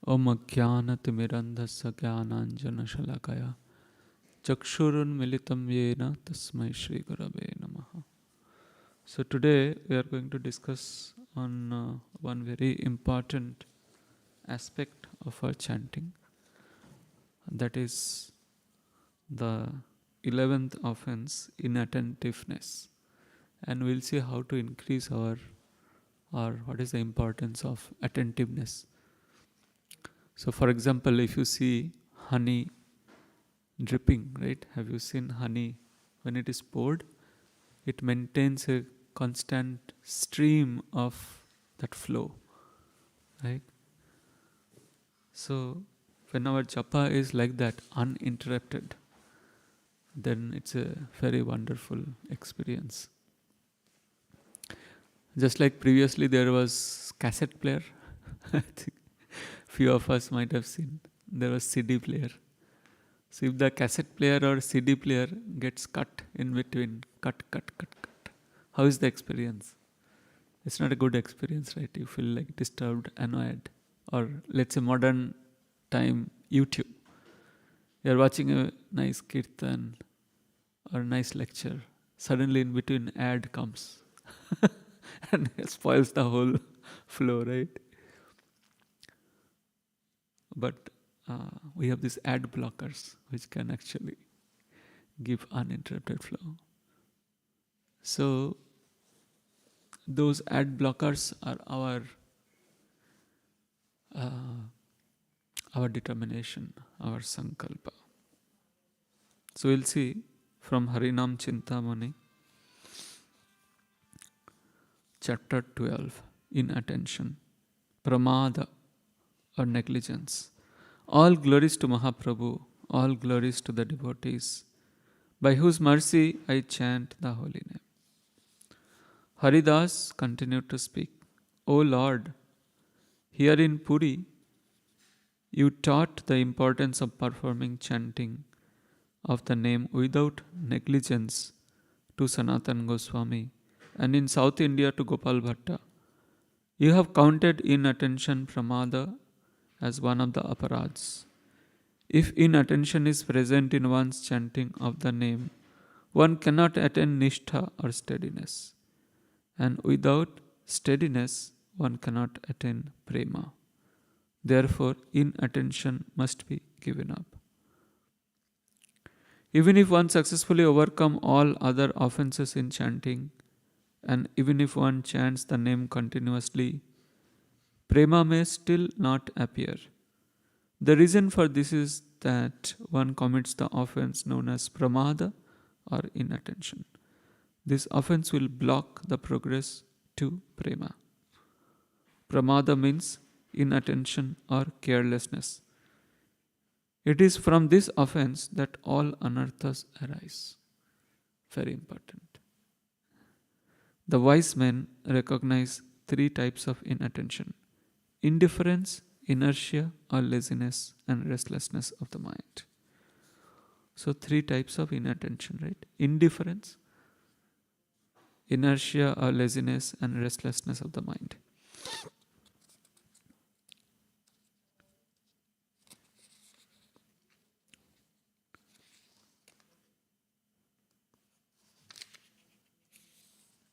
Om Ajnanatimirandhasya Jnananjanashalakaya Chakshurunmilitam Yena Tasmai Shri Gurave Namaha. So today we are going to discuss on one very important aspect of our chanting, that is the 11th offense, inattentiveness, and we'll see how to increase our or what is the importance of attentiveness. So for example, if you see honey dripping, right? Have you seen honey when it is poured? It maintains a constant stream of that flow, right? So when our japa is like that, uninterrupted, then it's a very wonderful experience. Just like previously there was cassette player, I think few of us might have seen, there was CD player. So if the cassette player or CD player gets cut in between, cut, how is the experience? It's not a good experience, right? You feel like disturbed, annoyed. Or let's say modern time YouTube. You're watching a nice kirtan or a nice lecture. Suddenly in between ad comes and it spoils the whole flow, right? But we have these ad blockers which can actually give uninterrupted flow. So those ad blockers are our determination, our sankalpa. So we'll see from Harinam Chintamani, chapter 12, inattention, pramada or negligence. All glories to Mahaprabhu, all glories to the devotees, by whose mercy I chant the holy name. Haridas continued to speak, O Lord, here in Puri, you taught the importance of performing chanting of the name without negligence to Sanatan Goswami, and in South India to Gopal Bhatta. You have counted inattention pramada as one of the aparads. If inattention is present in one's chanting of the name, one cannot attain nishtha or steadiness. And without steadiness, one cannot attain prema. Therefore, inattention must be given up. Even if one successfully overcome all other offenses in chanting, and even if one chants the name continuously, prema may still not appear. The reason for this is that one commits the offense known as pramada or inattention. This offense will block the progress to prema. Pramada means inattention or carelessness. It is from this offense that all anarthas arise. Very important. The wise men recognize three types of inattention: indifference, inertia or laziness, and restlessness of the mind. So three types of inattention, right? Indifference, inertia or laziness, and restlessness of the mind.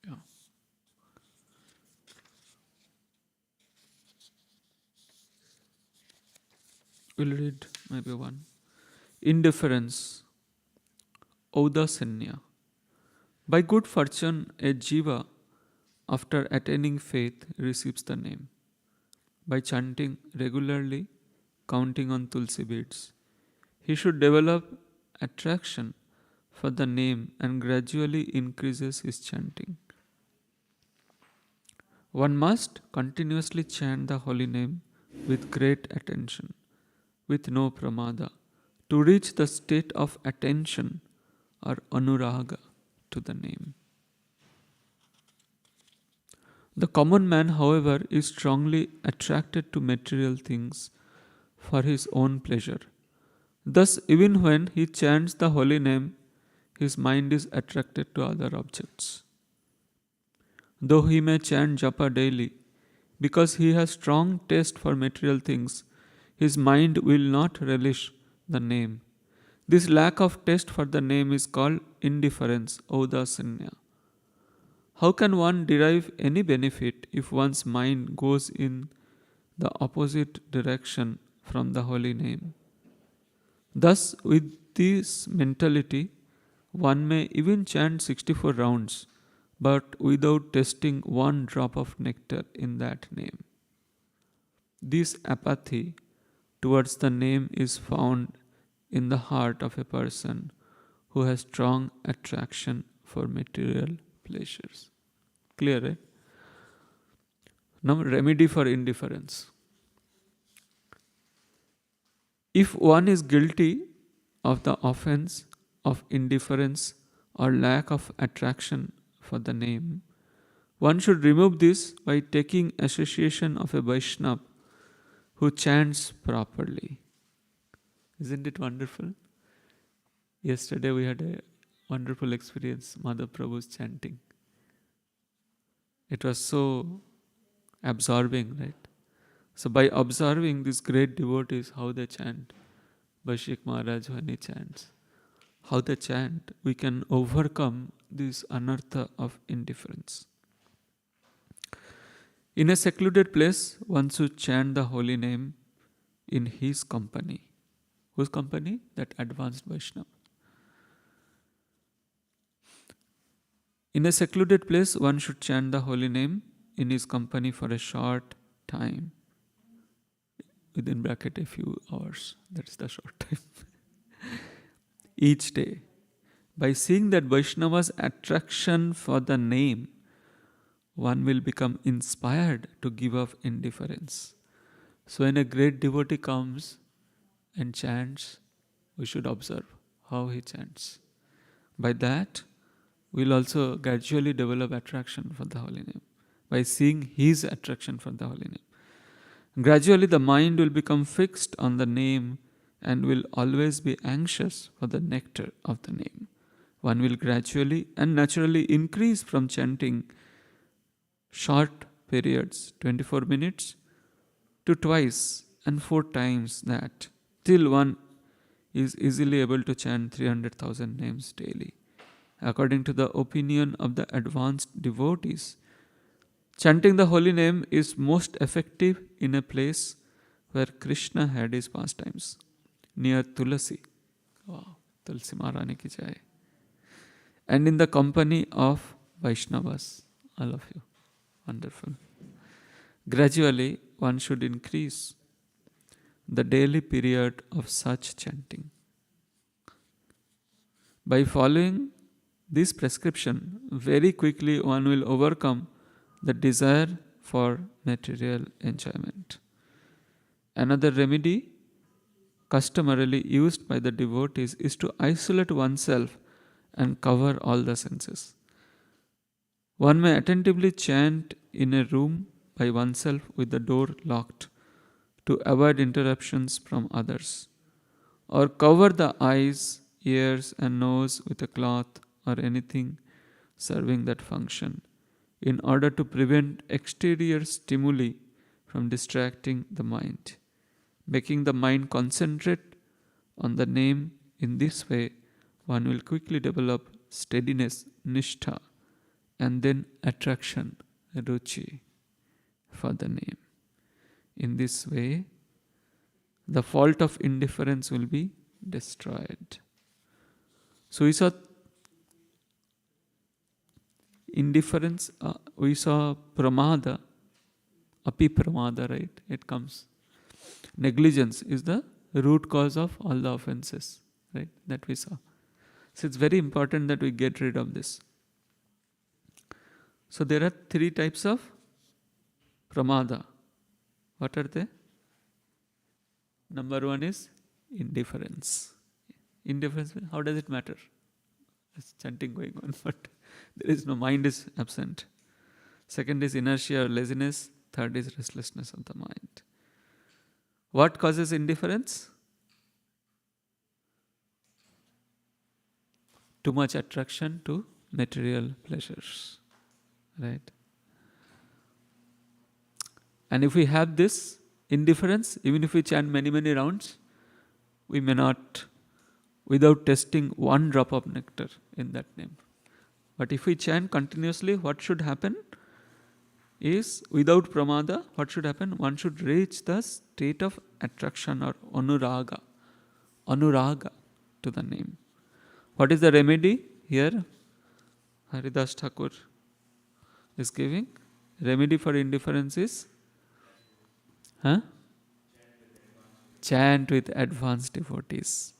Yeah. We'll read maybe one. Indifference, Audasanya. By good fortune, a jiva, after attaining faith, receives the name. By chanting regularly, counting on tulsi beads, he should develop attraction for the name and gradually increases his chanting. One must continuously chant the holy name with great attention, with no pramada, to reach the state of attention or anuraga to the name. The common man, however, is strongly attracted to material things for his own pleasure. Thus, even when he chants the holy name, his mind is attracted to other objects. Though he may chant japa daily, because he has strong taste for material things, his mind will not relish the name. This lack of taste for the name is called indifference, audasanya. How can one derive any benefit if one's mind goes in the opposite direction from the holy name? Thus, with this mentality, one may even chant 64 rounds, but without tasting one drop of nectar in that name. This apathy towards the name is found in the heart of a person who has strong attraction for material pleasures. Clear, right? Now, remedy for indifference. If one is guilty of the offense of indifference or lack of attraction for the name, one should remove this by taking association of a Vaishnava who chants properly. Isn't it wonderful? Yesterday we had a wonderful experience, Mother Prabhu's chanting. It was so absorbing, right? So by observing these great devotees, how they chant, Bashik Maharaj when he chants, how they chant, we can overcome this anartha of indifference. In a secluded place, one should chant the holy name in his company. Whose company? That advanced Vaishnava. In a secluded place, one should chant the holy name in his company for a short time. Within bracket a few hours. That's the short time. Each day. By seeing that Vaishnava's attraction for the name, one will become inspired to give up indifference. So when a great devotee comes and chants, we should observe how he chants. By that, we'll also gradually develop attraction for the holy name. By seeing his attraction for the holy name. Gradually the mind will become fixed on the name and will always be anxious for the nectar of the name. One will gradually and naturally increase from chanting short periods, 24 minutes, to twice and 4 times that, till one is easily able to chant 300,000 names daily. According to the opinion of the advanced devotees, chanting the holy name is most effective in a place where Krishna had his pastimes, near Tulasi. Wow, Tulsi Maharani ki jai. And in the company of Vaishnavas, all of you. Wonderful. Gradually, one should increase the daily period of such chanting. By following this prescription, very quickly one will overcome the desire for material enjoyment. Another remedy customarily used by the devotees is to isolate oneself and cover all the senses. One may attentively chant in a room by oneself with the door locked to avoid interruptions from others, or cover the eyes, ears and nose with a cloth or anything serving that function in order to prevent exterior stimuli from distracting the mind. Making the mind concentrate on the name in this way, one will quickly develop steadiness, nishtha, and then attraction, ruchi, for the name. In this way, the fault of indifference will be destroyed. So we saw indifference, we saw pramada, api pramada, right? It comes. Negligence is the root cause of all the offenses, right? That we saw. So it's very important that we get rid of this. So there are 3 types of pramada. What are they? Number 1 is indifference. Indifference, how does it matter? There's chanting going on, but there is no mind is absent. Second is inertia or laziness. Third is restlessness of the mind. What causes indifference? Too much attraction to material pleasures. Right? And if we have this, indifference, even if we chant many, many rounds, we may not, without testing one drop of nectar in that name. But if we chant continuously, what should happen is, without pramada, what should happen? One should reach the state of attraction or anuraga to the name. What is the remedy here? Haridas Thakur is giving. Remedy for indifference is chant with advanced devotees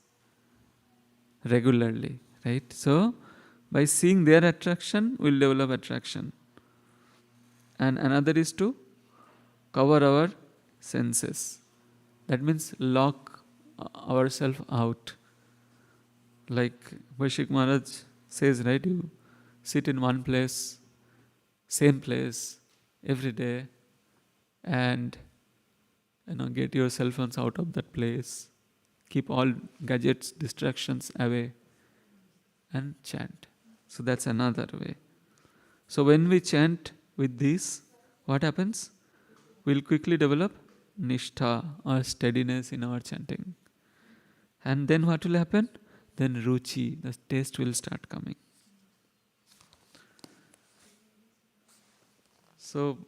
regularly, right? So, by seeing their attraction, we'll develop attraction. And another is to cover our senses. That means lock ourselves out. Like Vaishik Maharaj says, right? You sit in one place, same place, every day, and get your cell phones out of that place. Keep all gadgets, distractions away, and chant. So that's another way. So when we chant with this, what happens? We'll quickly develop nishtha or steadiness in our chanting. And then what will happen? Then ruchi, the taste will start coming. So,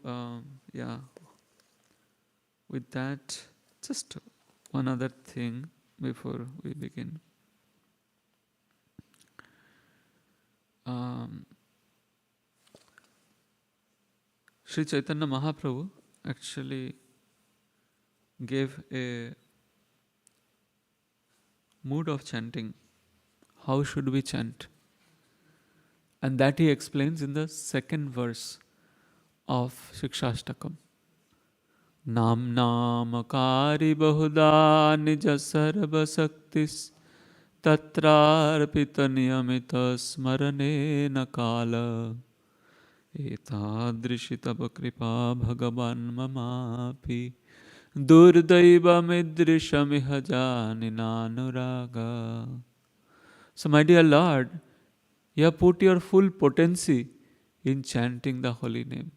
with that, just one other thing before we begin. Sri Chaitanya Mahaprabhu actually gave a mood of chanting. How should we chant? And that he explains in the second verse of Shikshashtakam. Nam namakari bahuda nija sarva saktis tatrarpita niyamita smarane nakala etadrishi tava kripa bhagavan mamapi durdaiva midrishamiha janinanuraga. So my dear Lord, you have put your full potency in chanting the holy name.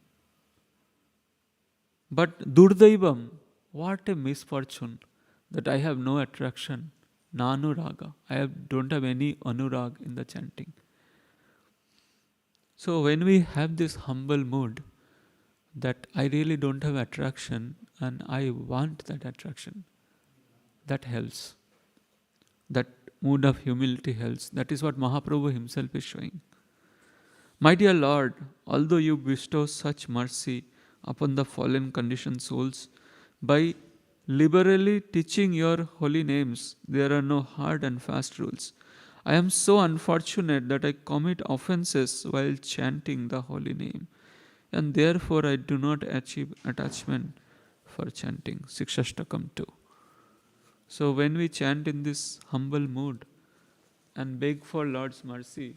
But Durdaivam, what a misfortune that I have no attraction, nanuraga. Don't have any anurag in the chanting. So when we have this humble mood that I really don't have attraction and I want that attraction, that helps. That mood of humility helps. That is what Mahaprabhu himself is showing. My dear Lord, although you bestow such mercy upon the fallen conditioned souls, by liberally teaching your holy names, there are no hard and fast rules. I am so unfortunate that I commit offenses while chanting the holy name, and therefore I do not achieve attachment for chanting. Sikshashtakam 2. So when we chant in this humble mood and beg for Lord's mercy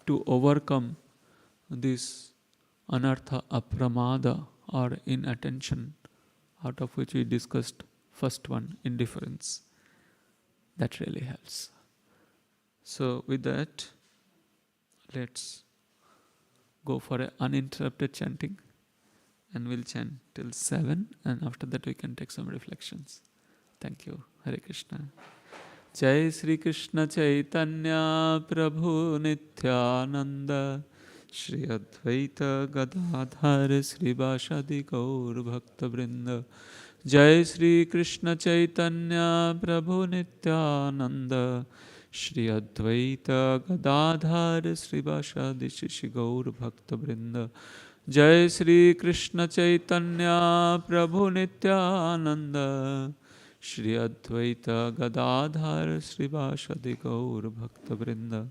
to overcome this anartha apramada or inattention, out of which we discussed first one, indifference, that really helps. So with that, let's go for an uninterrupted chanting, and we'll chant till 7, and after that we can take some reflections. Thank you. Hare Krishna. Jai Sri Krishna Chaitanya Prabhu Nityananda Shri Advaita Gadadhar Sri Vasadi Gaur Bhakta Vrinda. Jai Sri Krishna Chaitanya Prabhu Nityananda Shri Advaita Gadadhar Sri Vasadi Shri Gaur Bhakta Vrinda. Jai Sri Krishna Chaitanya Prabhu Nityananda Shri Advaita Gadadhar Sri Vasadi Gaur Bhakta Vrinda.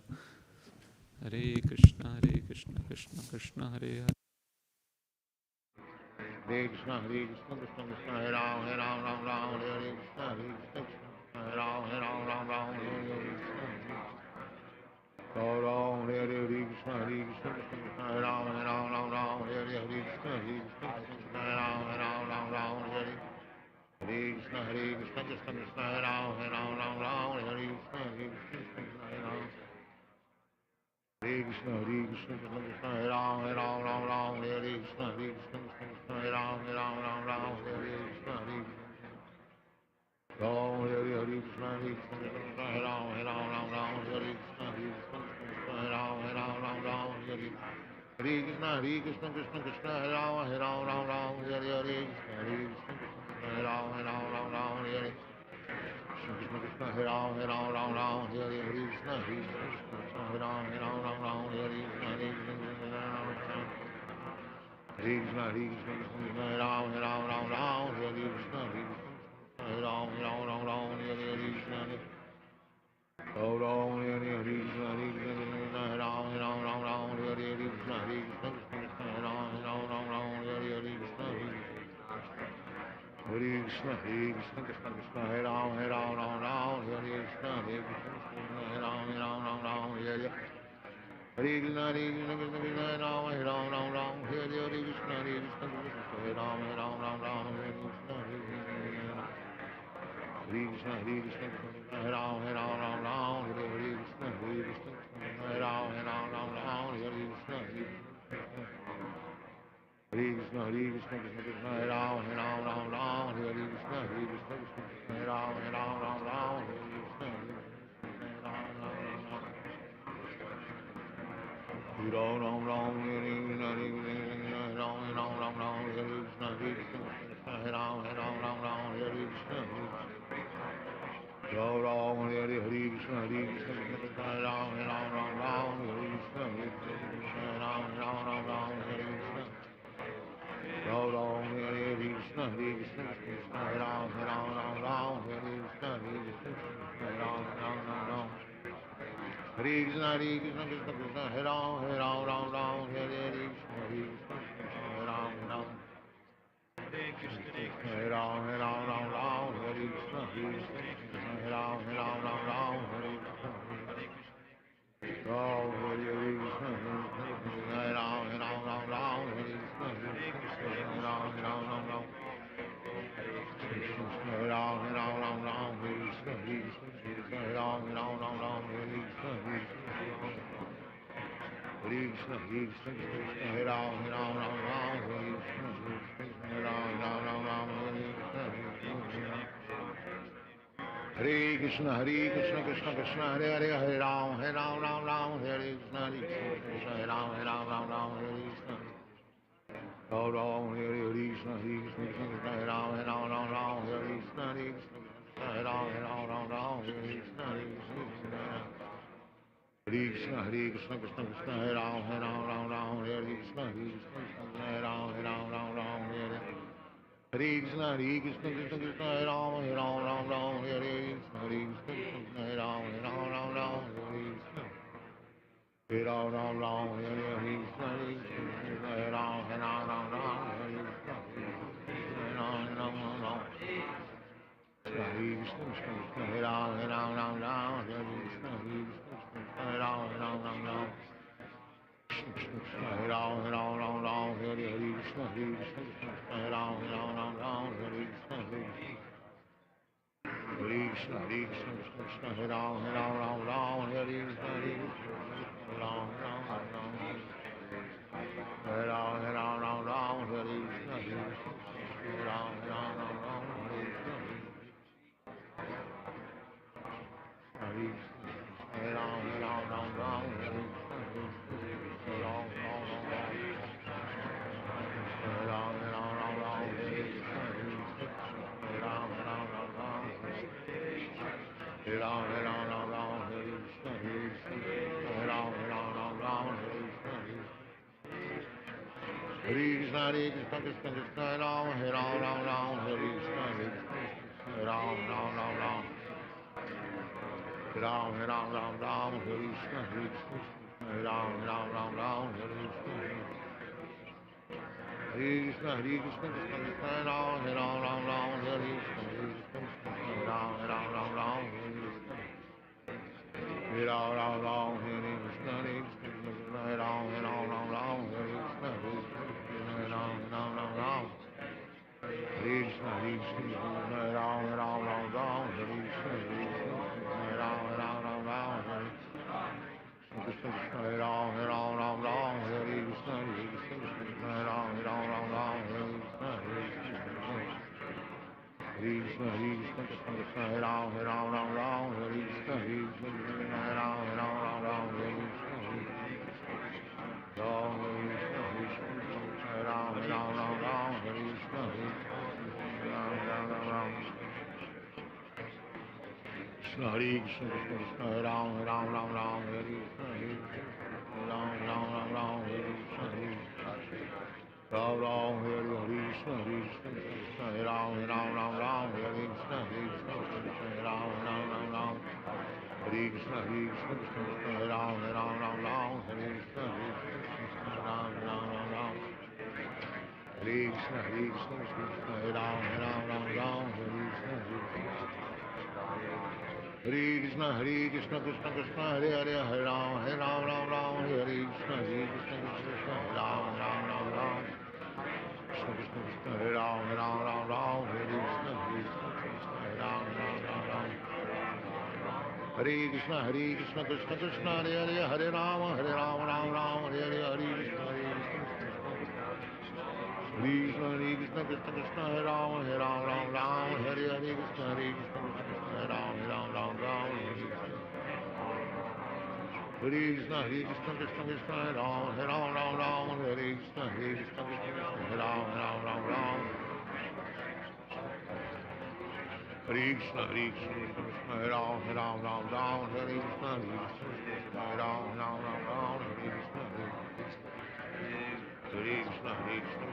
Hare Krishna, Krishna Krishna, Hare Hare. Hare Krishna, Krishna Krishna, Hare Ram, Ram Ram, Hare Krishna, Krishna Krishna, Hare Ram, Ram Ram, Hare Krishna. Ram, Hare Krishna, Krishna Krishna, Hare Ram, Ram, Hare Krishna, Krishna Krishna, Hare Ram, Ram, Hare Krishna, Krishna Krishna, Hare Ram, Ram, Hare Krishna, Krishna Krishna, Hare Ram. Hare Krishna, Krishna Krishna, Hare Ram, Ram, Hare Krishna, Krishna Krishna, Hare Ram, Ram, Hare Krishna, Hare Krishna. Ram Hare Hare Krishna Hare Krishna Hare Ram Hare Ram Ram Ram Hare Krishna Hare Krishna Hare Ram Hare Ram Ram Ram Hare Hare Krishna Krishna Krishna Hare Ram Hare Ram Ram Ram Hare Hare Krishna Hare Krishna Hare Ram Hare Ram Ram Ram Hare Krishna Krishna Hare Ram Hare Ram Ram Ram Hare Krishna Hare Ram Hare Ram Ram Ram Hare Krishna Hare Krishna Hare Krishna Hare Krishna Krishna Hare Ram Hare Ram Ram Ram Hare Krishna Hare Ram Hare Ram Ram Ram Hare Krishna Ram Ram Hare Hare Krishna Hare Krishna Hare Ram Hare Ram Ram Ram Hare Krishna Hare Krishna Krishna Hare Ram Hare Ram Ram Ram Hare Krishna Hare Krishna Hare Krishna Krishna Krishna Hare Ram Ram Ram Hare Krishna Hare Krishna Hare Ram Ram Ram Ram Hare Hare Krishna Hare Krishna Krishna Krishna Hare Ram Ram Ram Hare Krishna Hare Krishna Hare Ram Ram Ram Ram Hare Krishna Hare Krishna Hare Krishna Hare Ram Ram Ram Hare Krishna Hare Krishna Hare Ram Ram Ram Hare Krishna Hare Krishna Hare Krishna Krishna Krishna Hare Ram Ram Ram Hare Krishna Hare Krishna Hare Ram Ram Ram Hare Krishna Hare Ram Ram Ram Ram Hare Krishna Hare Krishna Ram Ram Ram Hare Krishna Hare Krishna Hare Ram Ram Ram Hare Krishna Ram Ram Hare Hare Krishna Hare Krishna Krishna Hare Ram Ram Ram Hare Krishna Hare Krishna Ram Ram Hare Krishna Ram Ram Hare Krishna Hare Krishna Krishna Hare Ram Ram Hare Krishna Hare Krishna Hare Ram Ram Hare Krishna Hare Krishna Krishna Krishna Hare Ram Ram Hare Krishna Hare Krishna Hare Ram Hare Ram Hare Krishna Hare Krishna Hare Ram Hare Krishna Ram Hare Krishna Hare Ram Hare Krishna Hare Ram Hare Ram Hare Krishna Hare Ram Hare Krishna Hare Krishna Hare Krishna Hare Ram Hare Krishna Hare Ram Hare Krishna Hare Krishna Krishna Krishna Hare Hare Hare Ram Ram Hare Krishna Hare Krishna Hare Ram Ram Hare Krishna Ram Ram Hare Krishna Krishna Krishna Hare Ram Ram Hare Krishna Hare Krishna Hare Ram Ram Hare Krishna Hare Krishna Krishna Krishna Hare Ram Ram Hare Krishna Hare Ram Hare Hare Krishna Krishna Krishna Hare Ram Ram Hare Krishna Hare Krishna Hare Ram Ram Hare Krishna Hare Ram Hare Krishna Hare Ram Hare Krishna Hare Ram Hare Krishna Hare Ram Hare Krishna Hare Ram Hare Ram Hare Krishna Hare Ram Hare Krishna Hare Krishna Krishna Hare Ram Hare Krishna Hare Ram Hare Ram Hare Krishna Hare Ram Hare Hare Ram Hare Krishna Krishna Ram Hare Krishna Hare Ram Ram Hare Krishna Hare Ram Hare Krishna Krishna Ram Hare Krishna Hare Ram Hare Ram Hare Krishna Hare Ram Hare Krishna Hare Ram Hare Krishna Hare Ram Hare Krishna Hare Ram Krishna Hare Ram Hare Krishna Hare Ram Hare Krishna Hare Hare Krishna, Hare Krishna, Krishna Krishna, Hare Ram, Ram Ram, Hare Krishna, Hare Krishna, Hare Ram, Ram, Hare Krishna, Hare Ram, Hare Krishna, Hare Krishna, Hare Ram, Ram, Hare Krishna, Hare Ram, Krishna, Hare Krishna, Krishna Krishna, Hare Ram, Ram, Hare Krishna, Hare Ram, Hare Krishna, Hare Ram, Hare Krishna, Hare Krishna, Krishna, Hare Ram, Ram, Hare Krishna, Hare Ram, Hare Krishna, Hare Krishna, Krishna, Hare Ram, Ram, Hare Krishna, Hare Ram, Hare Krishna, Hare Krishna, Krishna, Hare Ram, Ram, Hare Krishna, Hare Krishna, Hare Krishna, Krishna Krishna, Hare Hare, Hare Ram, Ram, Hare Krishna, Hare Krishna, Krishna, Hare Ram, Ram. Krishna Krishna Krishna Hare Ram, Ram, Hare Krishna, Hare Krishna, Hare Ram, Ram. Hare Krishna, Hare Krishna, Krishna Krishna, Hare Hare, Hare Ram, Ram, Hare Hare, Hare Krishna, Hare Krishna, Krishna Krishna, Hare Ram, Ram, Hare Hare, Krishna, Hare Ram, Ram, Hare Krishna, Hare Krishna, Krishna Krishna, Hare Ram, Hare Krishna, Hare Krishna, Hare Ram, Ram. Hare Krishna, Hare Krishna, Krishna Hare Ram, Hare Krishna, Hare Ram, Hare Krishna, Hare Krishna, Hare Krishna,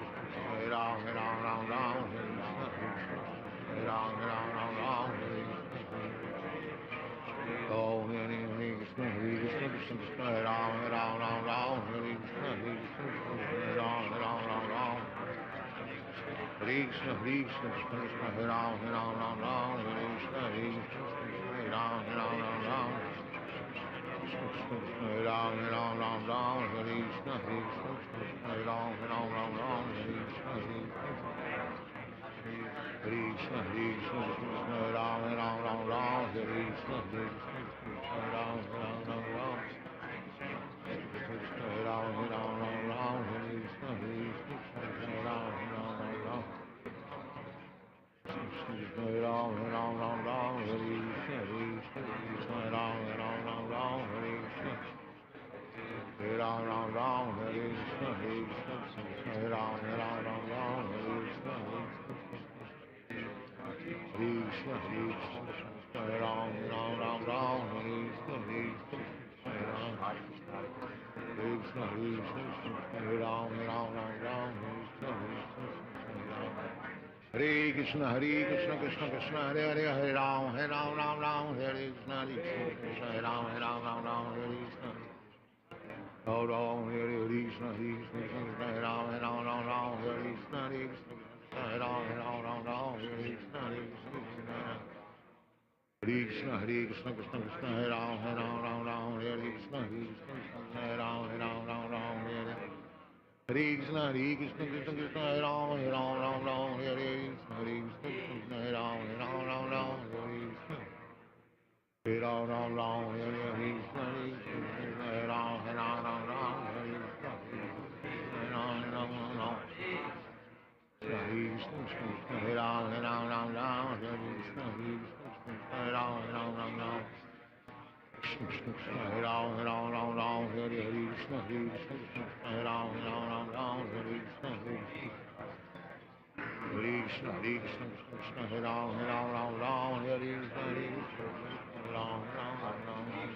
Hare Ram, Hare Krishna, Hare Ram, Hare Oh, Hare Krishna, Hare Krishna, Krishna Krishna, Hare Ram, Hare Krishna, Hare Ram, Hare Krishna, Hare Krishna, Krishna Krishna, Hare Ram, Hare Krishna, Hare Ram, Krishna Krishna, Hare Ram, Hare Krishna, Hare Ram, Hare Krishna, Hare Krishna, Hare Krishna, Krishna Ram, Hare Krishna, Hare Ram, Krishna Ram, Hare Krishna, Hare Ram, Krishna Ram, Hare Krishna, Krishna Ram, Hare Krishna, Hare Ram, Hare Krishna, Krishna Ram, Hare Krishna, Krishna, Hare Krishna, Hare Ram, Hare Krishna, Hare Krishna, Hare Krishna, Hare Ram, Hare Krishna, Hare Krishna, Krishna Krishna, Hare Hare, Hare Ram, Hare Krishna, Hare Ram, Hare Krishna. Hare Ram, Hare Krishna, Hare Ram, Hare Krishna, Hare Ram, Hare Krishna, Hare Krishna, Hare Krishna, Krishna Krishna, Hare Ram, Hare Krishna, Hare Ram, Hare Krishna, Hare Krishna, Krishna Krishna, Hare Ram, Hare Krishna, Hare Krishna, Hare Ram, Hare Krishna, Hare Ram, Hare Krishna, Hare Ram, Hare Krishna, Hare Ram, Hare Krishna, Hare Ram, Hare Krishna, Hare Ram, Krishna Krishna, Hare Ram, Hare Krishna, Hare Ram, Hare Krishna, Hare Krishna, Hare Krishna, Krishna, Hare Ram, Hare Krishna, Hare Ram, Hare Ram, Hare Krishna, Hare Ram, Hare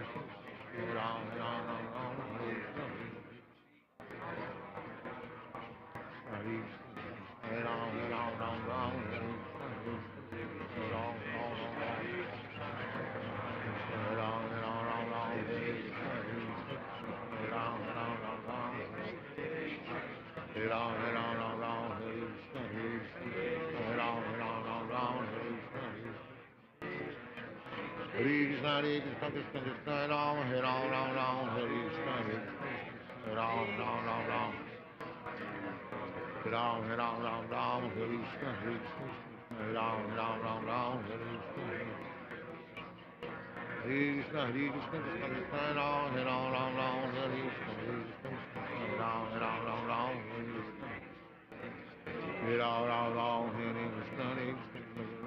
Krishna, Hare Hare Ram, Hare Ram, Hare Ram, Hare Ram, Hare Ram, Hare Krishna, Hare Ram, Hare Krishna, Hare Krishna, Krishna Krishna, Hare Ram, Hare Krishna, Hare Ram, Hare Ram, Hare Krishna, Hare Ram, Hare Krishna, Hare Krishna, Krishna Krishna, Hare Ram, Hare Krishna, Hare Ram, Hare Krishna, Hare Ram Ram Ram Hare Krishna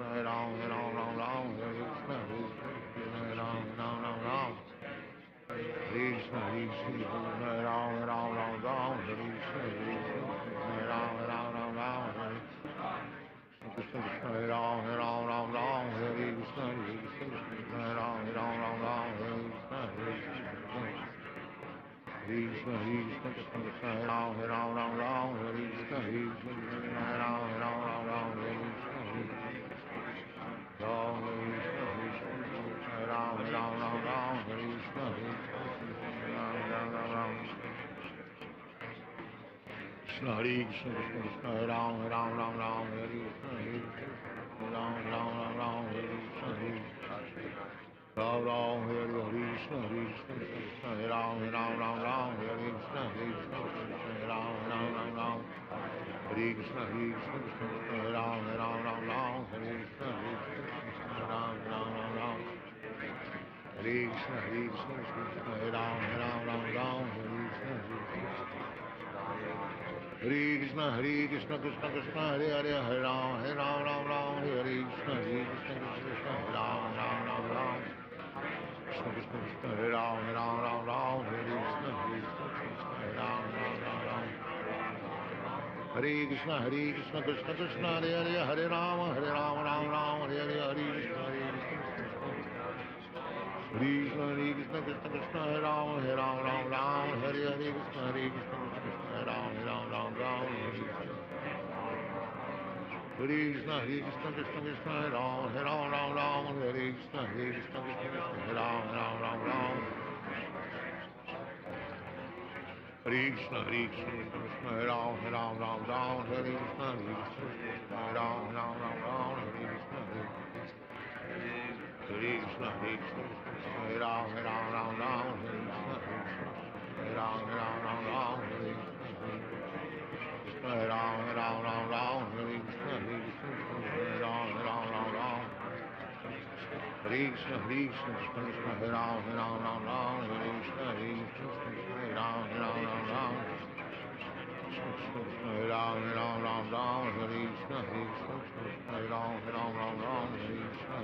Hare Ram Ram Ram Ram Hare Krishna Hare Ram Ram Ram Ram Hare Krishna Hare Ram Ram Ram Ram Hare Krishna Hare Ram Ram Ram Ram Hare Krishna Hare Ram Ram Ram Ram Hare Krishna Hare Ram Ram Ram Ram Hare Krishna Hare Krishna Hare Ram Ram Ram Hare Krishna Hare Ram Ram Ram Ram Hare Krishna Ram Ram Ram Ram Ram Hare Krishna Ram Ram Ram Ram Krishna Hare Krishna Krishna Krishna Hare Ram Ram Ram Ram Hare Krishna Hare Ram Ram Ram Ram Hare Krishna Hare Ram Ram Hare Hare Krishna Hare Krishna Krishna Hare Ram Ram Ram Ram Hare Krishna Hare Krishna Hare Ram Ram Ram Ram Hare Krishna Hare Krishna Krishna Krishna Hare Ram Ram Ram Ram Hare Krishna Hare Krishna Ram Ram Ram Ram Hare Krishna Hare Krishna Krishna Krishna Hare Ram Ram Ram Ram Hare Krishna Hare Krishna Hare Krishna Krishna Krishna Hare Hare Hare Ram Ram Ram Hare Krishna Hare Krishna Krishna Krishna Hare Ram Ram Ram Ram Krishna Krishna Krishna Hare Ram Ram Ram Ram Hare Krishna Hare Krishna Krishna Hare Ram Ram Ram Ram Hare Krishna Krishna Krishna Hare Hare Hare Ram Ram Ram Hare Hare Hare Krishna Hare Krishna Krishna Krishna Hare Ram Ram Ram Hare Hare Krishna Krishna Krishna Hare Ram Ram Ram Hare Krishna Krishna Krishna Hare Ram Ram Hare Krishna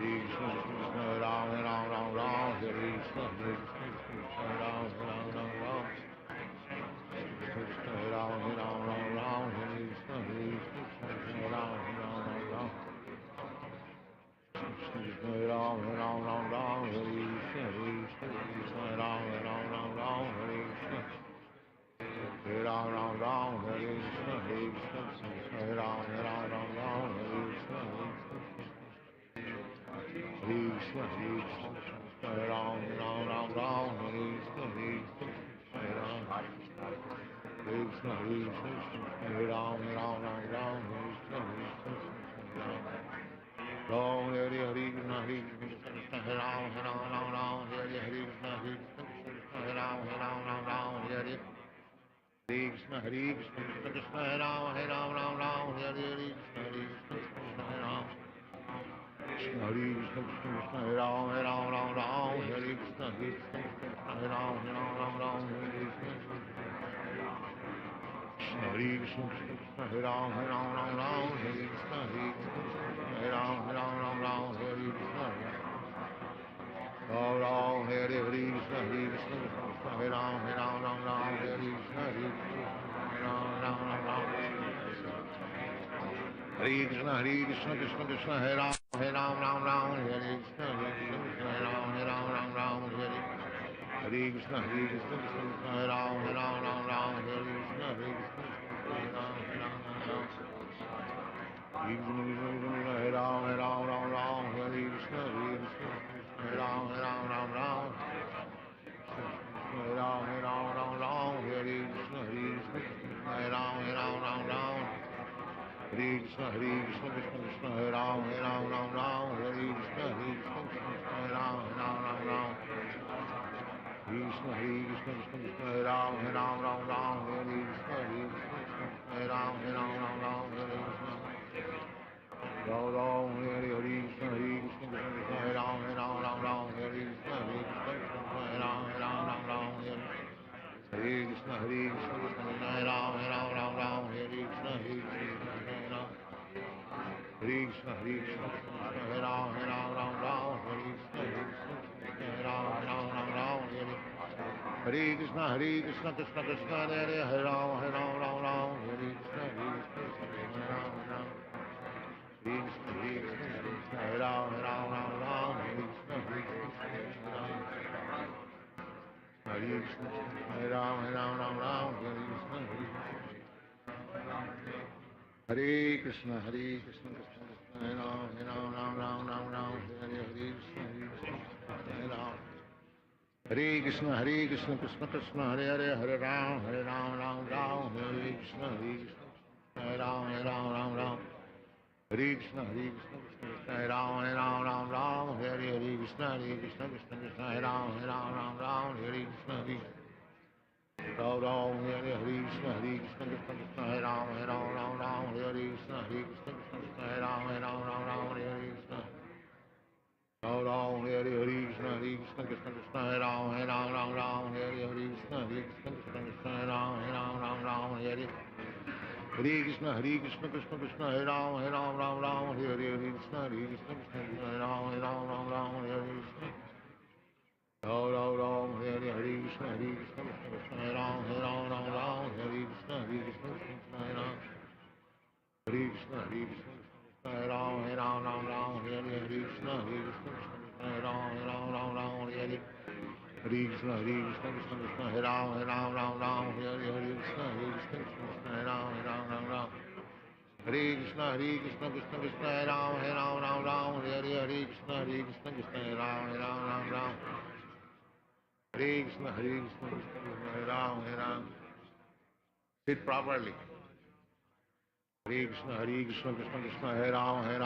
Krishna Krishna Hare Ram Ram Ram Hare Krishna Krishna Krishna Hare Ram Ram Hare Krishna Krishna Hare Ram Ram Hare Krishna Hare Krishna Hare Ram Ram Hare Ram Ram Hare Krishna Hare Ram Ram Hare Krishna Hare Ram Ram Hare Krishna Krishna Hare Ram Ram Hare Krishna Hare Ram Ram Hare Ram Ram Hare Krishna Hare Ram Ram Hare Krishna Hare Krishna Hare Ram Ram Hare Krishna Hare Ram Ram Krishna Ram Hare Krishna Hare Ram Ram Krishna Ram Hare Krishna Krishna Ram Hare Krishna Hare Ram Hare Krishna Hare Ram Hare Krishna Krishna Hare Ram Hare Krishna Hare Ram Krishna Hare Ram Hare Krishna Ram Hare Hare Krishna Hare Ram Hare Hare Krishna Hare Ram Hare Krishna Hare Krishna Hare Ram Hare Hare Krishna Hare Ram Krishna Hare Krishna Hare Ram Hare Krishna Hare Ram Hare Krishna Hare Krishna Hare Ram Hare Krishna Hare Ram Hare Krishna Ram Ram Hare Hare Krishna Hare Ram Hare Krishna Hare Krishna Krishna Hare Ram Hare Krishna Hare Ram Hare Krishna Hare Ram Hare Krishna Hare Hare Ram Hare Krishna Hare Ram Hare Ram Hare Krishna Hare Ram Hare Krishna Krishna Hare Ram Hare Krishna Hare Ram Krishna Krishna Hare Ram Hare Krishna Hare Ram Hare Ram Ram Hare Hare Krishna Hare Ram Hare Krishna Hare Ram Hare Krishna Hare Ram Hare Krishna, Hare Krishna, Hare Ram, Ram, Ram, Hare Krishna, Hare Krishna, Hare Ram, Ram, Hare Krishna, Hare Krishna, Krishna Krishna, Hare Hare, Hare Ram, Ram, Hare Krishna, Hare Krishna, Hare Ram, Hare Krishna, Hare Krishna, Hare Ram, Ram, Hare Krishna, Hare Krishna, Hare Krishna, Hare Ram, Ram, Hare Krishna, Hare Krishna, Hare Krishna, Krishna Krishna, Hare Ram, Ram, Hare Krishna, Hare Ram. Hare Krishna, Krishna Krishna, Hare Hare, Hare Ram, Ram, Hare Krishna, Hare Ram, Ram. Hare Krishna, Krishna, Hare Ram, Ram, Hare Krishna, Krishna Krishna, Hare Ram, Hare Krishna, Ram, Hare Krishna, Krishna Krishna, Hare Ram, Hare Krishna, Krishna, Hare Ram, Hare Krishna. Ram, Hare Krishna, Krishna Krishna, Hare Ram, Hare Krishna, Krishna Krishna, Hare Ram, Hare Krishna, Krishna Krishna, Hare Ram, Hare Krishna, Krishna, Hare Ram, Hare Krishna. Ram, Hare Krishna, Krishna, Hare Ram, Hare Krishna, Krishna, Hare Ram. Hare Krishna, Hare Ram, Hare Krishna, Krishna, Hare Ram, Hare Krishna, Krishna, Hare Ram, Hare Krishna, Krishna, Hare Ram. Hare Krishna, Krishna, Hare Ram, Hare Krishna, Krishna, Hare Ram. Hare Krishna, Hare Ram. Sit properly. Hare Krishna, Krishna Krishna, Hare Ram, Hare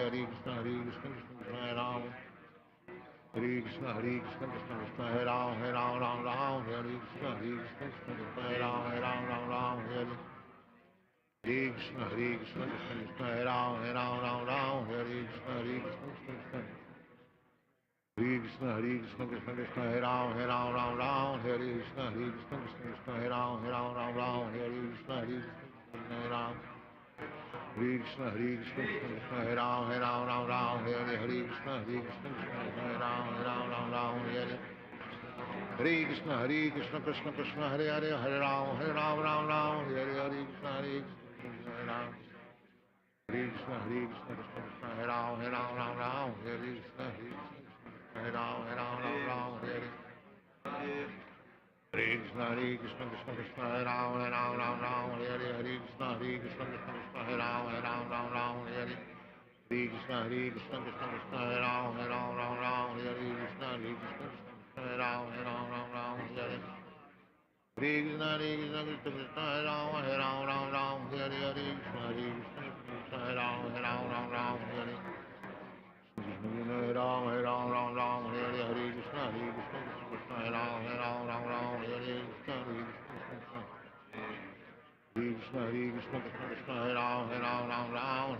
Krishna, Krishna, Hare Ram. Hare Krishna, Krishna, Hare Ram, Hare Krishna, Krishna, Hare Ram, Hare Krishna, Krishna, Hare Ram, Hare Krishna, Krishna. Hare Krishna, Krishna, Hare Ram, Hare Krishna, Krishna, Hare Ram, Hare Krishna, Hare Ram. Hare Krishna, Krishna, Hare Ram, Hare Krishna, Krishna, Hare Ram, Hare Hare Krishna, Krishna Krishna, Hare Hare, Hare Ram, Ram, Hare Krishna, Hare Ram. Hare Krishna, Krishna, Hare Ram, Hare Krishna, Hare Ram, Hare Hare Krishna, Krishna, Hare Ram, Hare Krishna, Krishna, Hare Ram, Hare Hare Krishna, Krishna, Hare Ram, Hare Krishna, Krishna, Hare Ram, Hare Krishna, Krishna, Hare Ram, Hare Hare Krishna, Krishna, Hare Ram, Hare Ram, Hare Krishna, Krishna, Hare Ram, Hare Krishna, Krishna, Hare Ram,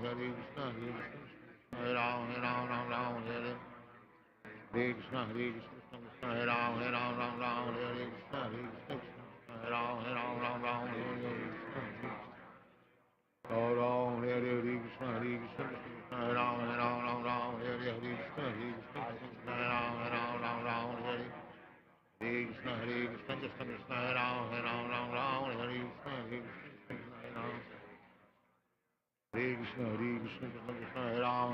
Hare Krishna, Hare Ram, Hare Hare Krishna, Krishna, Hare Ram, Hare Krishna, Hare Ram, Hare Krishna. Ram, Hare Krishna, Hare Ram, Hare Krishna, Hare Ram, Hare Krishna, Krishna, Hare Ram, Hare Krishna, Hare Krishna, Krishna, Hare Ram, Hare Krishna, Krishna, Hare Ram, Hare Krishna, Ram, Hare Krishna, Hare Ram, Hare Krishna, Hare Ram, Hare Krishna, Krishna, Hare Ram, Hare Hare Krishna,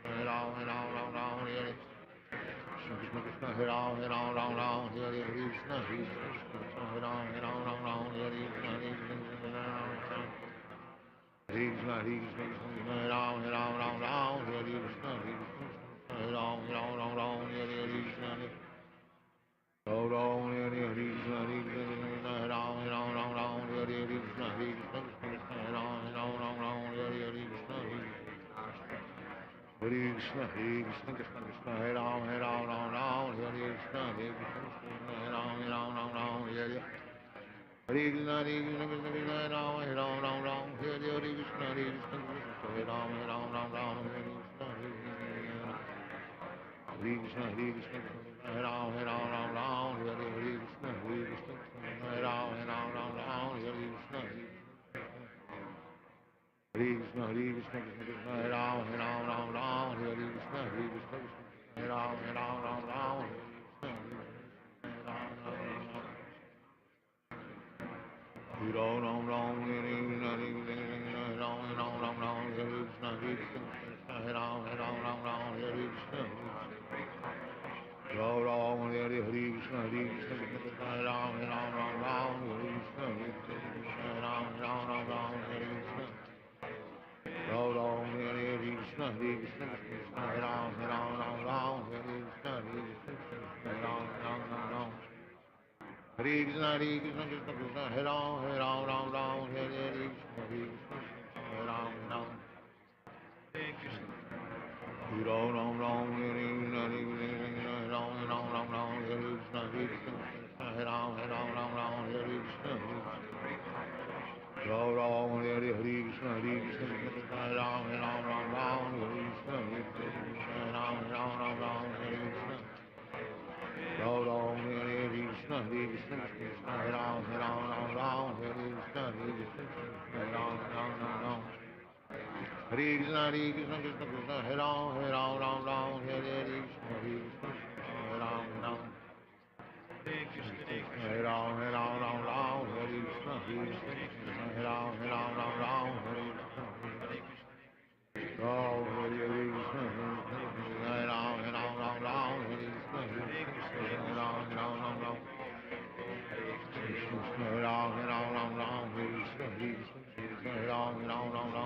Hare Ram, Hare Krishna, Hare Ram, Hare Krishna, Krishna, Hare Ram, Hare Krishna, Hare Krishna, Hare Ram, Hare Krishna, Hare Ram, Hare Krishna, Ram Ram, Hare Krishna, Hare Ram, Hare Krishna, Hare Ram, Hare Krishna, Hare Krishna, Krishna, Hare Ram, Hare Krishna, Hare Ram, Hare Hare Krishna, Krishna Krishna, Hare Rama, Rama Rama, Hare Hare Krishna, Krishna Krishna, Hare Rama, Rama Rama, Hare Krishna, Hare Krishna, Hare Krishna, Hare Rama, Rama Rama, Hare Krishna, Hare Krishna, Hare Rama, Rama Rama, Hare Krishna, Hare Krishna, Hare Krishna, Krishna Krishna, Hare Rama, Rama Rama, Hare Krishna, Hare Krishna, Hare Rama, Rama Rama, Hare Krishna, Hare Rama. Ram Ram Ram Hare Krishna Hare Krishna Ram Ram Ram Ram Hare Krishna Hare Krishna Hare Ram Ram Ram Ram Hare Krishna Ram Ram Hare Krishna Hare Krishna Hare Ram Ram Ram Ram Hare Krishna Hare Krishna Ram Ram Ram Ram Hare Krishna Ram Ram Hare Krishna Hare Krishna Hare Ram Ram Ram Ram Hare Krishna Hare Krishna Ram Ram Ram Ram Hare Krishna, Hare Krishna, Krishna Krishna, Hare Ram, Ram Ram, Hare Hare Krishna, Hare Krishna, Hare Ram, Ram. Hare Ram, Ram, Hare Krishna, Hare Krishna, Hare Ram, Ram, Hare Krishna, Hare Krishna, Hare Ram, Ram, Hare Krishna, Ram Ram, Hare Hare Krishna, Hare Krishna, Hare Ram, Ram, Hare Krishna, Hare Krishna, Hare Ram, Ram, Hare Krishna. Ram Ram Hare Krishna Hare Krishna Krishna Hare Ram Ram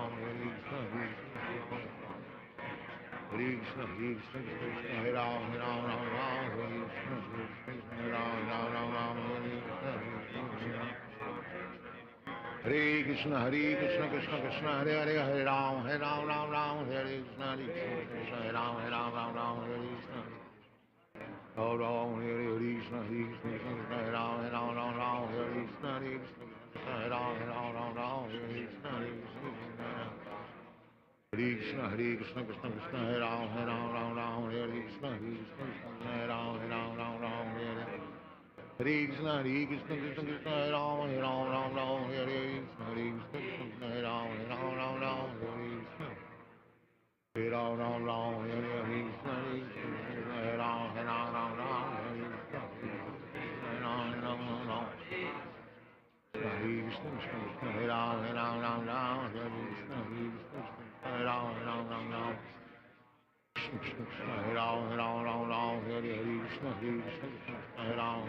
Hare Krishna Hare Krishna Hare Ram Ram Hare Krishna Hare Krishna Krishna Krishna Hare Ram Hare Krishna Hare Krishna Hare Ram Hare Ram Hare Krishna Hare Krishna Hare Ram Hare Krishna Ram Hare Krishna Hare Ram Hare Krishna Hare Ram Krishna Ram Ram Ram Ram Hare Krishna Hare Krishna Ram Ram Ram Hare Krishna Hare Krishna Hare Krishna Krishna Hare Ram Ram Ram Hare Krishna Ram Ram Hare Krishna Hare Krishna Hare Krishna Krishna Krishna Hare Hare Hare Ram Ram Hare Krishna Krishna Hare Ram Ram Hare Krishna Ram Ram Hare Krishna Hare Krishna Krishna Hare Ram Hare Krishna Hare Krishna Hare Ram Hare Krishna Hare Krishna Hare Krishna Krishna Krishna Hare Ram Hare Krishna Hare Krishna Hare Ram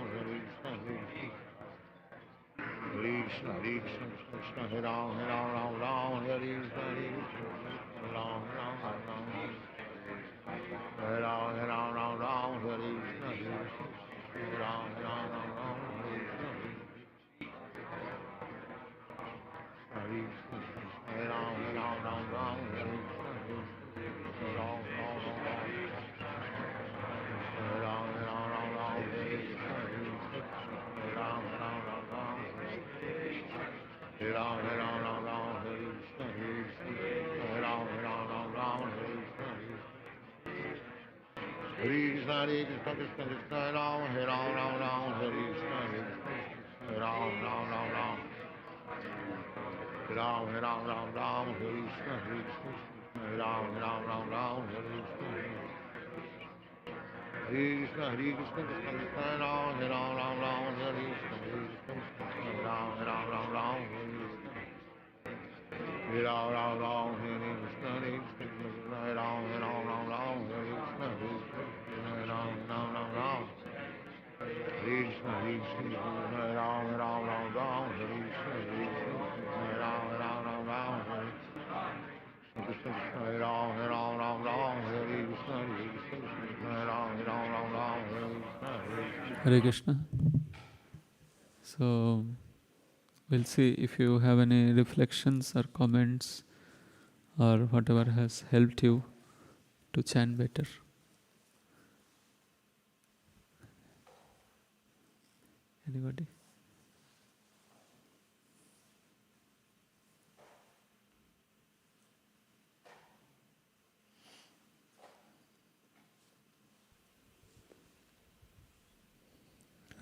Hare Krishna Hare Krishna Krishna Krishna Hare Ram Hare Krishna Hare Krishna Hare Ram Hare Krishna Hare Ram Hare Krishna Hare Ram Hare Krishna Hare Ram Hare Krishna Hare Ram Hare Krishna Hare Ram Hare Ram Hare Krishna Hare Krishna Hare Ram Hare Krishna Hare Krishna Hare Ram Hare Krishna Hare Ram Hare Ram Hare Krishna Hare Ram Hare Krishna Hare Ram Hare Hare Krishna, Hare Krishna, Krishna Krishna, Hare Ram, Hare Krishna, Hare Ram, Ram. Ram, Hare Krishna, Hare Ram, Hare Krishna. Hare Krishna, Hare Krishna, Krishna Krishna, Hare Ram, Hare Krishna, Hare Ram, Hare Krishna. Hare Ram, Hare Krishna, Hare Krishna, Hare Ram, Hare Krishna, Hare Ram, Ram. Hare Krishna, Hare Krishna, Hare Ram, Hare Krishna, Hare Ram, Hare Krishna, Hare Ram, Hare Krishna, Hare Ram, Hare Krishna. Hare Krishna. So we'll see if you have any reflections or comments or whatever has helped you to chant better. Anybody?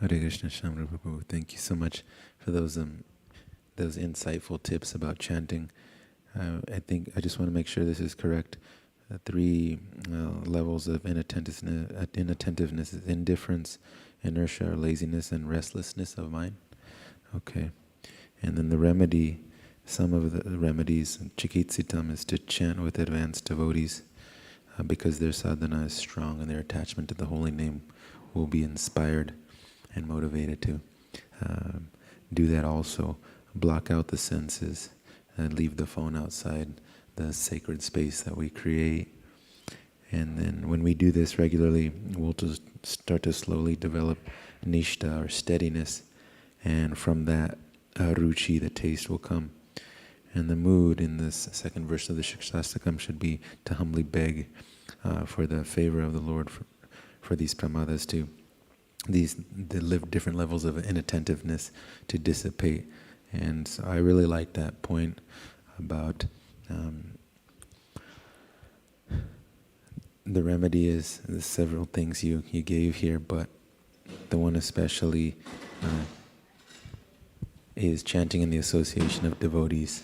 Hare Krishna, Shyama Prabhu. Thank you so much for those insightful tips about chanting. I think I just want to make sure this is correct. Three levels of inattentiveness is indifference, inertia, or laziness, and restlessness of mind. Okay. And then the remedy, some of the remedies, chikitsitam, is to chant with advanced devotees because their sadhana is strong and their attachment to the holy name will be inspired and motivated to do that also. Block out the senses and leave the phone outside the sacred space that we create. And then when we do this regularly, we'll just start to slowly develop nishta or steadiness. And from that, ruchi, the taste, will come. And the mood in this second verse of the Shikshastakam should be to humbly beg for the favor of the Lord for these pramadas to live different levels of inattentiveness to dissipate. And so I really like that point about the remedy is the several things you gave here, but the one especially is chanting in the association of devotees.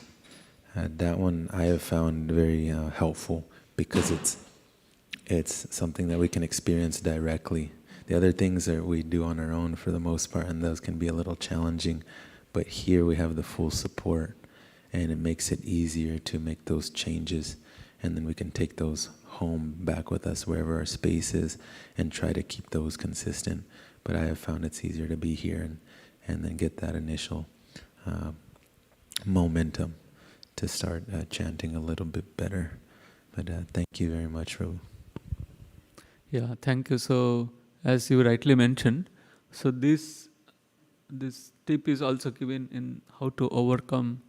That one I have found very helpful because it's something that we can experience directly. The other things that we do on our own for the most part, and those can be a little challenging, but here we have the full support, and it makes it easier to make those changes, and then we can take those home back with us wherever our space is and try to keep those consistent. But I have found it's easier to be here and then get that initial momentum to start chanting a little bit better. But thank you very much, Rupa. Yeah, thank you. So, as you rightly mentioned, so this tip is also given in how to overcome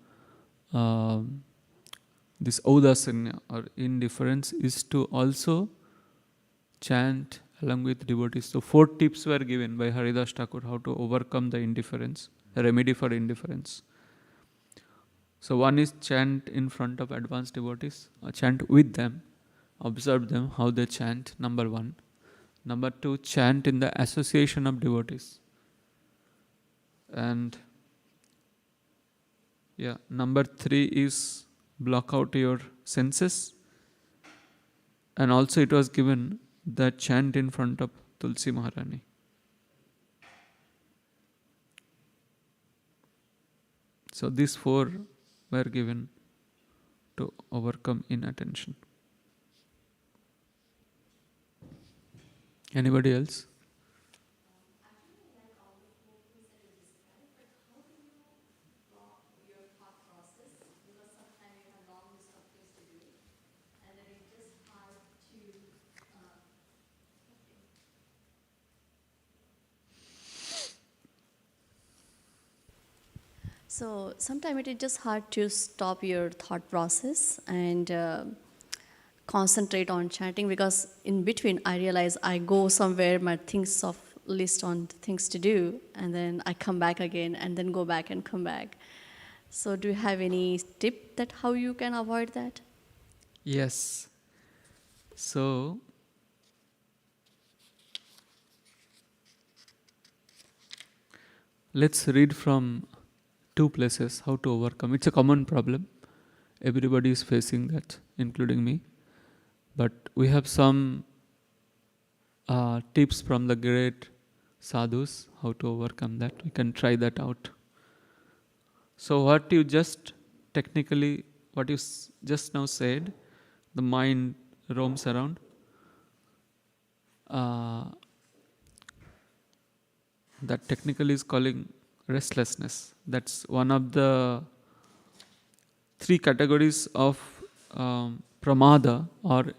this audasanya or indifference is to also chant along with devotees. So 4 tips were given by Haridas Thakur how to overcome the indifference, the remedy for indifference. So one is chant in front of advanced devotees, or chant with them, observe them, how they chant, number 1. Number 2, chant in the association of devotees. And number 3 is block out your senses. And also it was given that chant in front of Tulsi Maharani. So these 4 were given to overcome inattention. Anybody else? So sometimes it is just hard to stop your thought process and concentrate on chanting, because in between I realize I go somewhere, my things of list on things to do, and then I come back again and then go back and come back. So do you have any tip that how you can avoid that? Yes. So let's read from 2 places how to overcome. It's a common problem. Everybody is facing that, including me. But we have some tips from the great sadhus how to overcome that. We can try that out. So what you just technically, what you just now said, the mind roams around. That technically is calling restlessness. That's one of the 3 categories of pramada or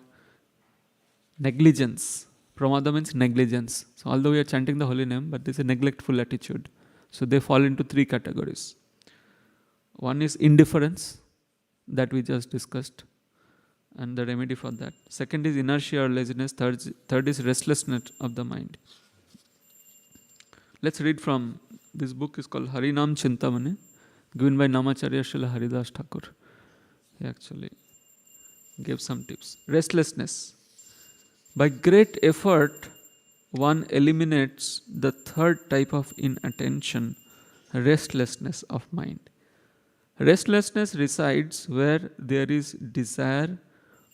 negligence. Pramada means negligence. So although we are chanting the holy name, but this is a neglectful attitude. So they fall into 3 categories. One is indifference, that we just discussed, and the remedy for that. Second is inertia or laziness. Third is restlessness of the mind. Let's read from this book is called Harinam Chintamani, given by Namacharya Srila Haridas Thakur. He actually gave some tips. Restlessness. By great effort, one eliminates the third type of inattention, restlessness of mind. Restlessness resides where there is desire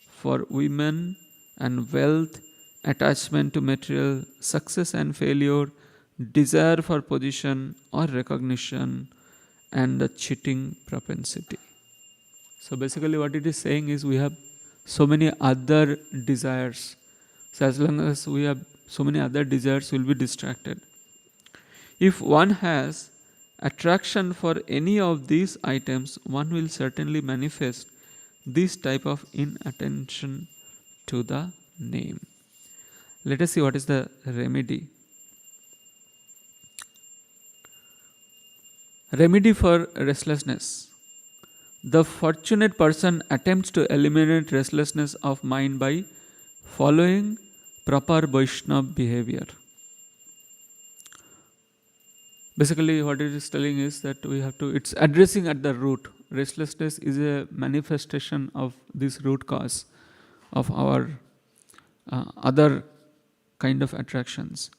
for women and wealth, attachment to material, success and failure, desire for position or recognition, and the cheating propensity. So basically what it is saying is we have so many other desires. So as long as we have so many other desires, we will be distracted. If one has attraction for any of these items, one will certainly manifest this type of inattention to the name. Let us see what is the remedy. Remedy for restlessness. The fortunate person attempts to eliminate restlessness of mind by following proper Vaishnava behavior. Basically what it is telling is that we have to, it's addressing at the root. Restlessness is a manifestation of this root cause of our other kind of attractions.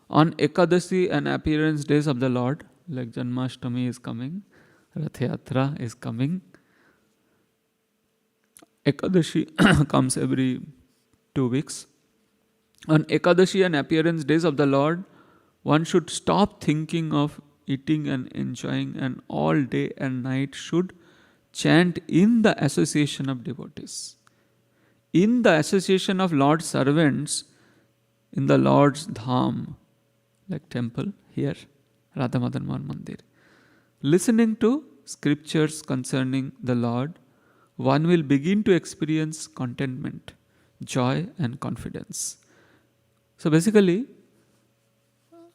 On Ekadasi and appearance days of the Lord, like Janmashtami is coming, Rath Yatra is coming, Ekadashi comes every 2 weeks. On Ekadashi and appearance days of the Lord, one should stop thinking of eating and enjoying, and all day and night should chant in the association of devotees. In the association of Lord's servants, in the Lord's Dham, like temple here, Radha Madan Mohan Mandir. Listening to scriptures concerning the Lord, one will begin to experience contentment, joy and confidence. So basically,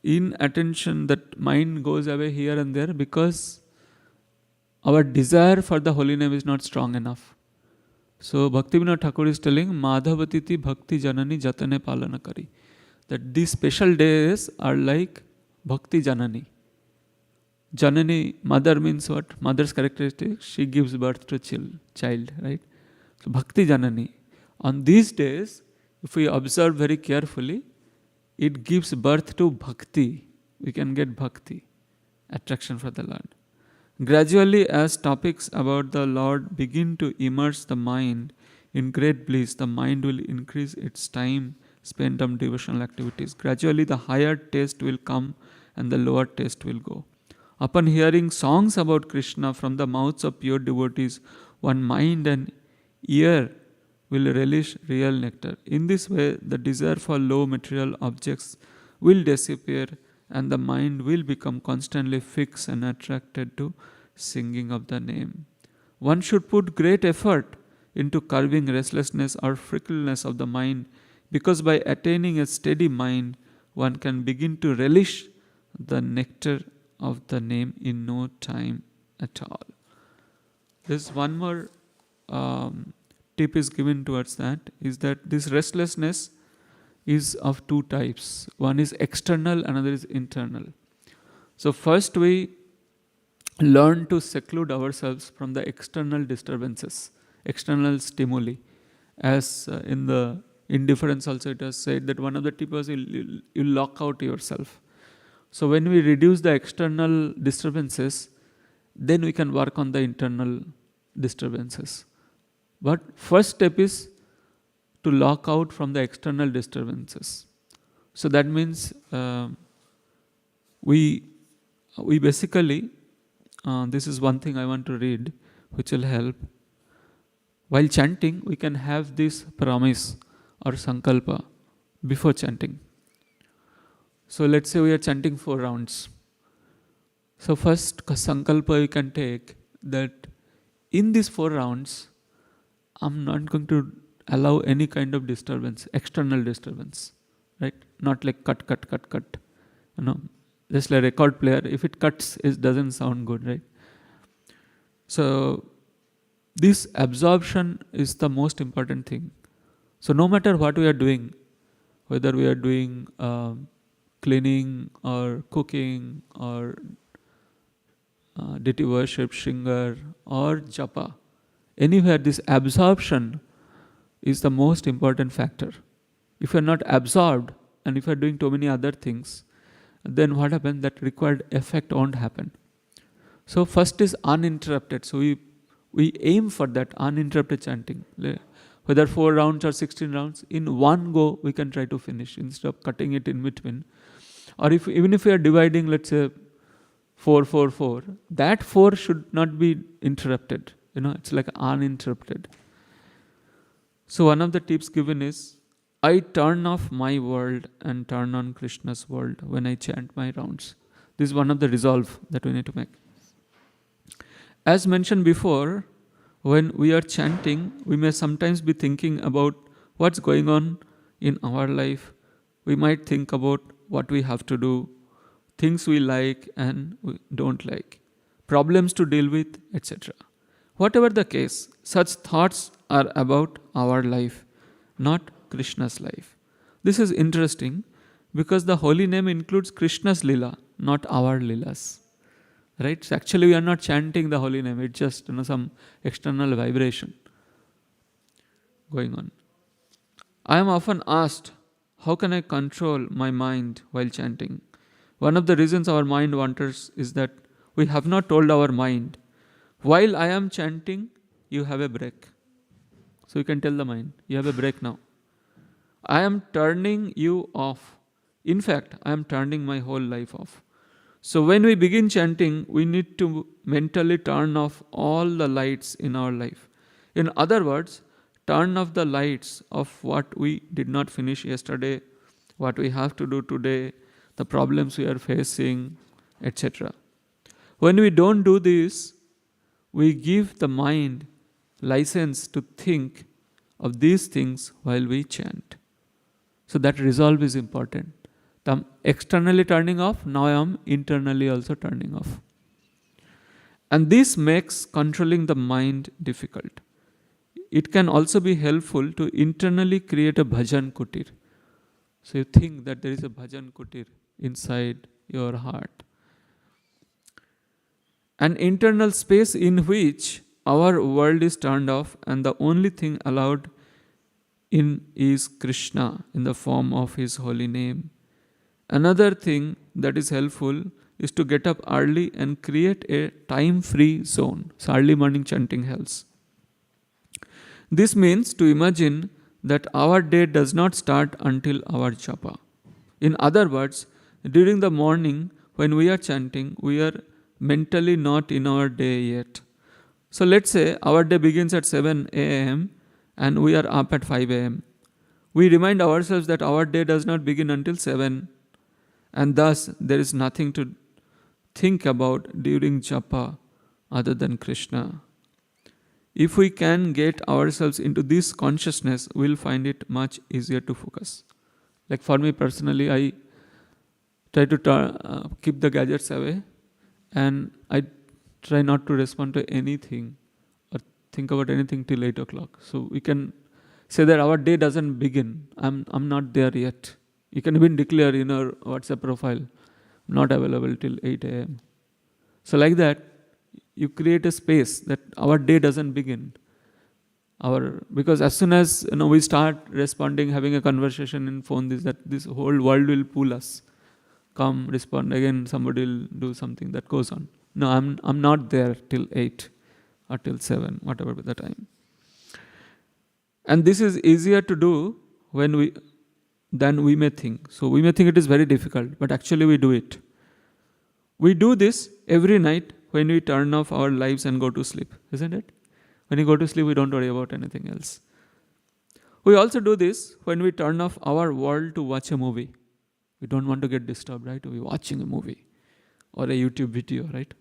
in attention, that mind goes away here and there because our desire for the holy name is not strong enough. So Bhaktivinoda Thakur is telling, Madhavatiti Bhakti Janani Jatane Palana Kari, that these special days are like Bhakti Janani. Janani, mother means what? Mother's characteristic, she gives birth to child, right? So Bhakti Janani. On these days, if we observe very carefully, it gives birth to bhakti. We can get bhakti, attraction for the Lord. Gradually, as topics about the Lord begin to immerse the mind in great bliss, the mind will increase its time spent on devotional activities. Gradually, the higher taste will come and the lower taste will go. Upon hearing songs about Krishna from the mouths of pure devotees, one mind and ear will relish real nectar. In this way, the desire for low material objects will disappear and the mind will become constantly fixed and attracted to singing of the name. One should put great effort into curbing restlessness or fickleness of the mind, because by attaining a steady mind, one can begin to relish the nectar of the name in no time at all. There's one more tip is given towards that, is that this restlessness is of two types. One is external, another is internal. So first we learn to seclude ourselves from the external disturbances, external stimuli. As in the indifference also it has said that one of the tips is you lock out yourself. So when we reduce the external disturbances, then we can work on the internal disturbances. But first step is to lock out from the external disturbances. So that means we basically, this is one thing I want to read which will help. While chanting, we can have this promise or sankalpa before chanting. So let's say we are chanting 4 rounds. So first sankalpa you can take that in these 4 rounds, I'm not going to allow any kind of disturbance, external disturbance, right? Not like cut. You know, just like a record player, if it cuts, it doesn't sound good, right? So this absorption is the most important thing. So no matter what we are doing, whether we are doing cleaning or cooking or deity worship, shringar or japa, anywhere this absorption is the most important factor. If you are not absorbed and if you're doing too many other things, then what happens? That required effect won't happen. So first is uninterrupted. So we aim for that uninterrupted chanting. Whether 4 rounds or 16 rounds, in one go we can try to finish instead of cutting it in between. Or even if we are dividing, let's say 4, 4, 4, that 4 should not be interrupted. It's like uninterrupted. So one of the tips given is, I turn off my world and turn on Krishna's world when I chant my rounds. This is one of the resolve that we need to make. As mentioned before, when we are chanting, we may sometimes be thinking about what's going on in our life. We might think about what we have to do, things we like and we don't like, problems to deal with, etc. Whatever the case, such thoughts are about our life, not Krishna's life. This is interesting because the holy name includes Krishna's lila, not our lilas. Right? So actually we are not chanting the holy name, it's just some external vibration going on. I am often asked, how can I control my mind while chanting? One of the reasons our mind wanders is that we have not told our mind, while I am chanting, you have a break. So you can tell the mind, you have a break now. I am turning you off. In fact, I am turning my whole life off. So when we begin chanting, we need to mentally turn off all the lights in our life. In other words, turn off the lights of what we did not finish yesterday, what we have to do today, the problems we are facing, etc. When we don't do this, we give the mind license to think of these things while we chant. So that resolve is important. I'm externally turning off, now I am internally also turning off. And this makes controlling the mind difficult. It can also be helpful to internally create a bhajan kutir. So you think that there is a bhajan kutir inside your heart. An internal space in which our world is turned off and the only thing allowed in is Krishna in the form of his holy name. Another thing that is helpful is to get up early and create a time-free zone. So early morning chanting helps. This means to imagine that our day does not start until our japa. In other words, during the morning when we are chanting, we are mentally not in our day yet. So let's say our day begins at 7 a.m. and we are up at 5 a.m. We remind ourselves that our day does not begin until 7, and thus there is nothing to think about during japa other than Krishna. If we can get ourselves into this consciousness, we'll find it much easier to focus. Like for me personally, I try to keep the gadgets away, and I try not to respond to anything or think about anything till 8 o'clock. So we can say that our day doesn't begin. I'm not there yet. You can even declare in your WhatsApp profile, not available till 8 a.m. So like that, you create a space that our day doesn't begin. Because as soon as we start responding, having a conversation in phone, this whole world will pull us. Come, respond again, somebody will do something that goes on. No, I'm not there till 8 or till 7, whatever the time. And this is easier to do than we may think. So we may think it is very difficult, but actually we do it. We do this every night when we turn off our lives and go to sleep, isn't it? When you go to sleep, we don't worry about anything else. We also do this when we turn off our world to watch a movie. We don't want to get disturbed, right? We're watching a movie or a YouTube video, right?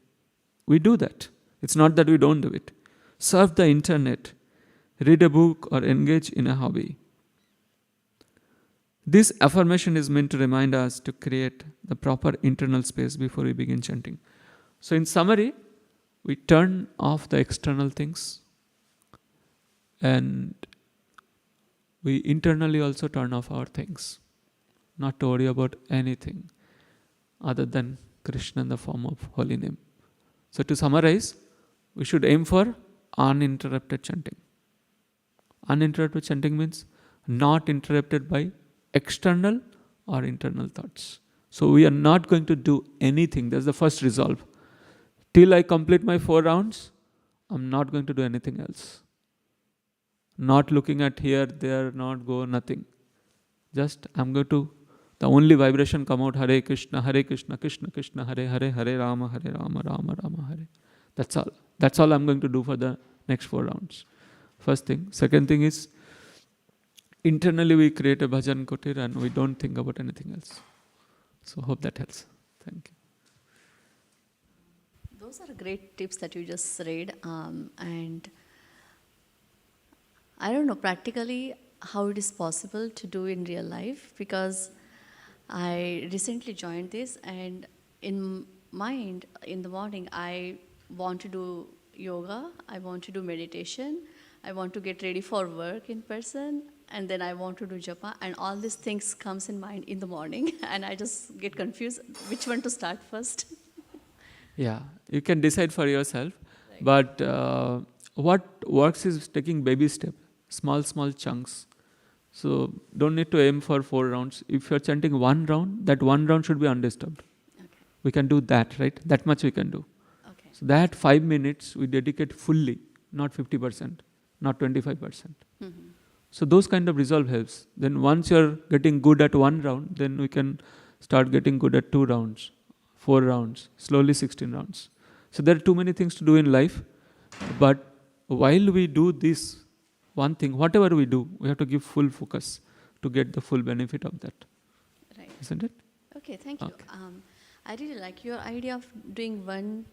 We do that. It's not that we don't do it. Surf the internet, read a book, or engage in a hobby. This affirmation is meant to remind us to create the proper internal space before we begin chanting. So in summary, we turn off the external things and we internally also turn off our things. Not to worry about anything other than Krishna in the form of holy name. So to summarize, we should aim for uninterrupted chanting. Uninterrupted chanting means not interrupted by external or internal thoughts. So we are not going to do anything. That's the first resolve. Till I complete my 4 rounds, I'm not going to do anything else. Not looking at here, there, not go, nothing. Just I'm going to, the only vibration come out, Hare Krishna, Krishna Krishna, Hare Hare, Hare Rama, Rama Rama, Hare. That's all. That's all I'm going to do for the next 4 rounds. First thing. Second thing is, internally we create a bhajan kutir and we don't think about anything else. So hope that helps. Thank you. Those are great tips that you just read. And I don't know practically how it is possible to do in real life, because I recently joined this, and in mind, in the morning, I want to do yoga, I want to do meditation, I want to get ready for work in person, and then I want to do japa, and all these things comes in mind in the morning, and I just get confused which one to start first. Yeah, you can decide for yourself. Right. But what works is taking baby step, small chunks. So don't need to aim for 4 rounds. If you're chanting 1 round, that 1 round should be undisturbed. Okay. We can do that, right? That much we can do. Okay. So that 5 minutes we dedicate fully, not 50%, not 25%. Mm-hmm. So those kind of resolve helps. Then once you're getting good at 1 round, then we can start getting good at 2 rounds, 4 rounds, slowly 16 rounds. So there are too many things to do in life. But while we do this one thing, whatever we do, we have to give full focus to get the full benefit of that. Right. Isn't it? Okay, thank you. Okay. I really like your idea of doing one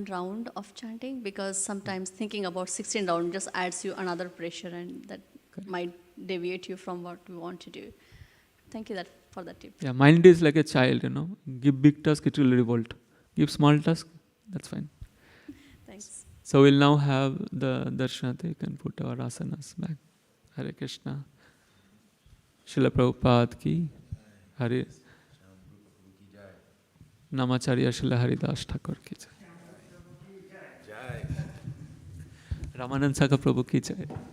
round of chanting, because sometimes thinking about 16 round just adds you another pressure, and that might deviate you from what we want to do. Thank you for that tip. Yeah, mind is like a child, Give big task, it will revolt. Give small task, that's fine. Thanks. So we'll now have the darshanata. You can put our asanas back. Hare Krishna. Srila Prabhupada ki. Hare. Namacharya Srila Haridas Thakur ki jai. Ramanand Saka Prabhu ki jai.